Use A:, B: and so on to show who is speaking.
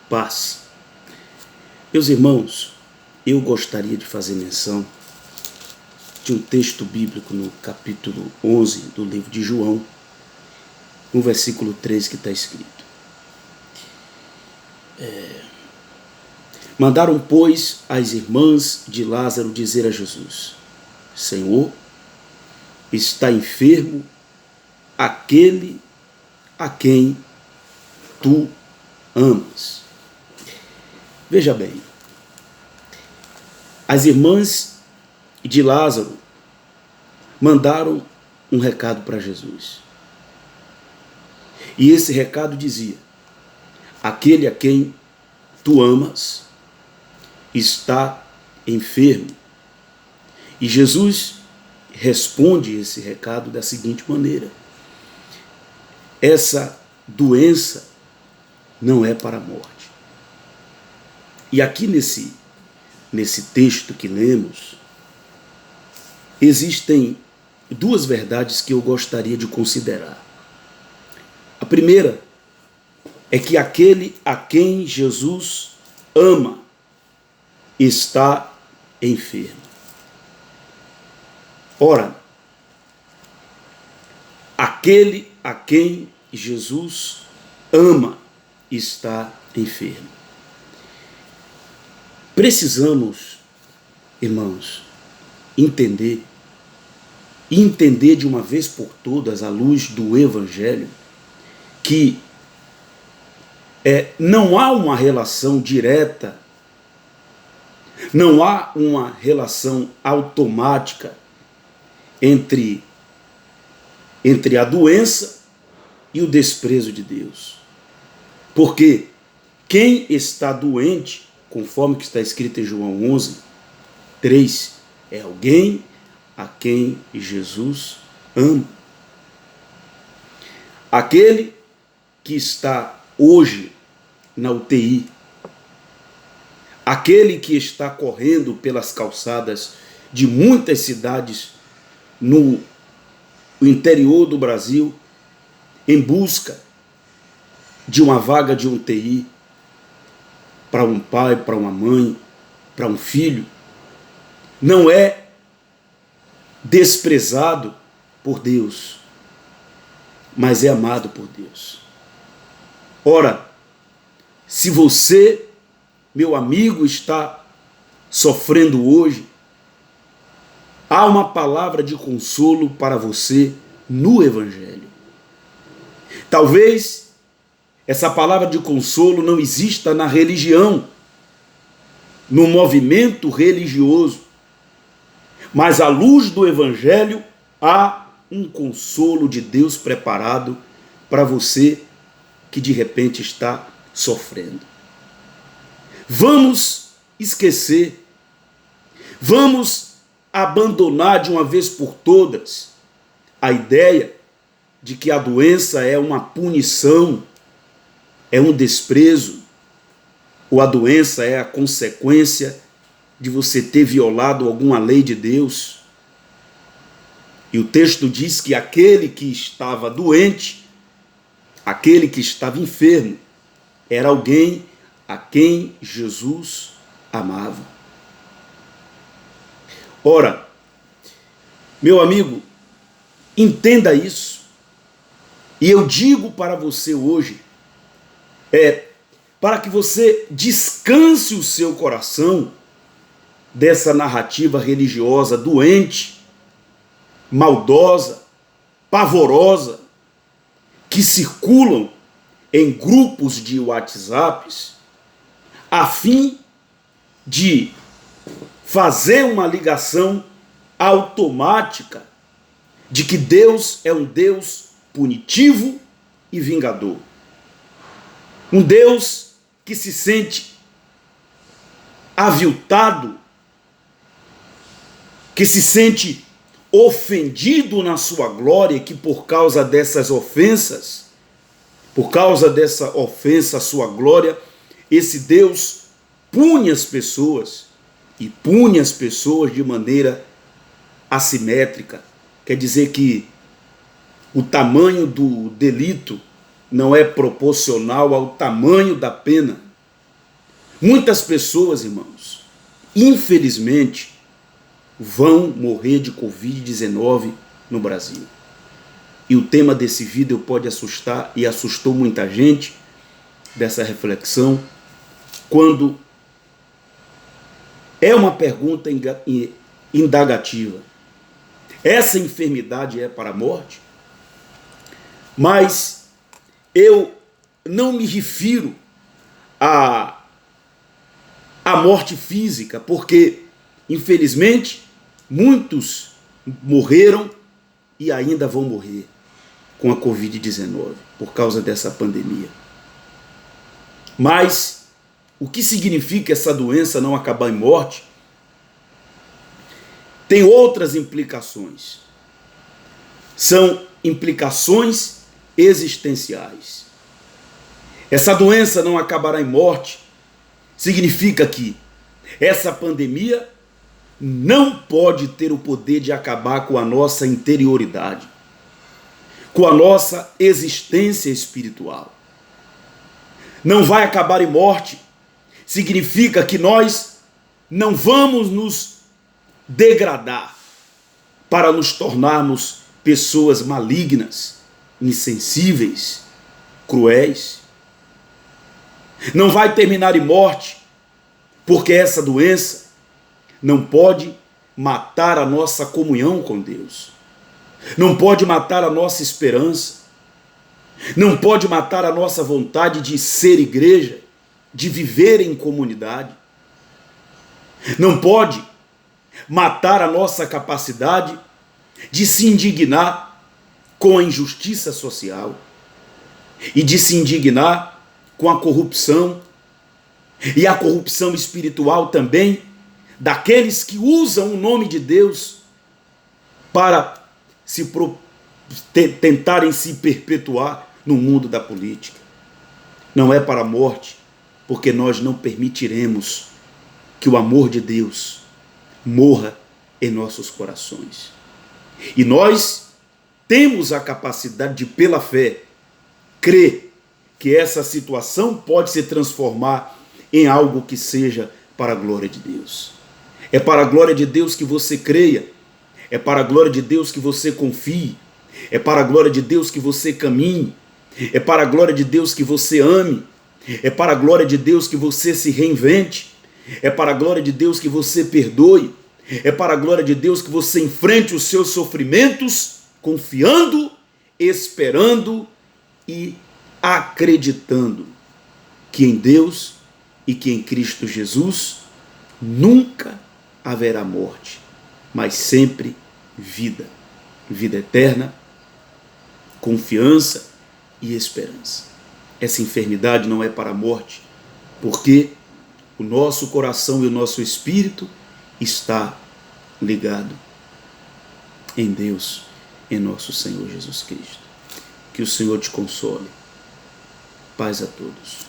A: paz. Meus irmãos, eu gostaria de fazer menção de um texto bíblico no capítulo 11 do livro de João, no versículo 3, que está escrito: Mandaram, pois, as irmãs de Lázaro dizer a Jesus: Senhor, está enfermo aquele a quem tu amas. Veja bem, as irmãs de Lázaro mandaram um recado para Jesus. E esse recado dizia: aquele a quem tu amas está enfermo. E Jesus responde esse recado da seguinte maneira: essa doença não é para a morte. E aqui nesse texto que lemos, existem duas verdades que eu gostaria de considerar. A primeira é que aquele a quem Jesus ama está enfermo. Ora, aquele a quem Jesus ama está enfermo. Precisamos, irmãos, entender de uma vez por todas, à luz do Evangelho, que não há uma relação direta, não há uma relação automática entre a doença e o desprezo de Deus. Porque quem está doente, conforme que está escrito em João 11, 3, é alguém a quem Jesus ama. Aquele que está hoje na UTI, aquele que está correndo pelas calçadas de muitas cidades no interior do Brasil em busca de uma vaga de UTI para um pai, para uma mãe, para um filho, não é desprezado por Deus, mas é amado por Deus. Ora, se você, meu amigo, está sofrendo hoje, há uma palavra de consolo para você no Evangelho. Talvez essa palavra de consolo não exista na religião, no movimento religioso, mas à luz do Evangelho há um consolo de Deus preparado para você que de repente está sofrendo. Vamos esquecer, vamos abandonar de uma vez por todas a ideia de que a doença é uma punição, é um desprezo, ou a doença é a consequência de você ter violado alguma lei de Deus. E o texto diz que aquele que estava doente, aquele que estava enfermo, era alguém a quem Jesus amava. Ora, meu amigo, entenda isso. E eu digo para você hoje, para que você descanse o seu coração dessa narrativa religiosa doente, maldosa, pavorosa, que circulam em grupos de WhatsApps, a fim de fazer uma ligação automática de que Deus é um Deus punitivo e vingador. Um Deus que se sente aviltado, que se sente ofendido na sua glória, que por causa dessas ofensas, por causa dessa ofensa à sua glória, esse Deus pune as pessoas, e pune as pessoas de maneira assimétrica. Quer dizer que o tamanho do delito não é proporcional ao tamanho da pena. Muitas pessoas, irmãos, infelizmente, vão morrer de Covid-19 no Brasil. E o tema desse vídeo pode assustar, e assustou muita gente, dessa reflexão, quando é uma pergunta indagativa. Essa enfermidade é para a morte? Mas eu não me refiro à morte física, porque, infelizmente, muitos morreram e ainda vão morrer com a Covid-19 por causa dessa pandemia. Mas o que significa essa doença não acabar em morte? Tem outras implicações. São implicações existenciais. Essa doença não acabará em morte significa que essa pandemia não pode ter o poder de acabar com a nossa interioridade, com a nossa existência espiritual. Não vai acabar em morte significa que nós não vamos nos degradar para nos tornarmos pessoas malignas, insensíveis, cruéis. Não vai terminar em morte, porque essa doença não pode matar a nossa comunhão com Deus. Não pode matar a nossa esperança. Não pode matar a nossa vontade de ser igreja, de viver em comunidade. Não pode matar a nossa capacidade de se indignar com a injustiça social e de se indignar com a corrupção e a corrupção espiritual também daqueles que usam o nome de Deus para tentarem se perpetuar no mundo da política. Não é para a morte, porque nós não permitiremos que o amor de Deus morra em nossos corações. E nós temos a capacidade de, pela fé, crer que essa situação pode se transformar em algo que seja para a glória de Deus. É para a glória de Deus que você creia, é para a glória de Deus que você confie, é para a glória de Deus que você caminhe, é para a glória de Deus que você ame, é para a glória de Deus que você se reinvente, é para a glória de Deus que você perdoe, é para a glória de Deus que você enfrente os seus sofrimentos, confiando, esperando e acreditando que em Deus e que em Cristo Jesus nunca haverá morte, mas sempre vida, vida eterna, confiança e esperança. Essa enfermidade não é para a morte, porque o nosso coração e o nosso espírito está ligado em Deus, em nosso Senhor Jesus Cristo. Que o Senhor te console. Paz a todos.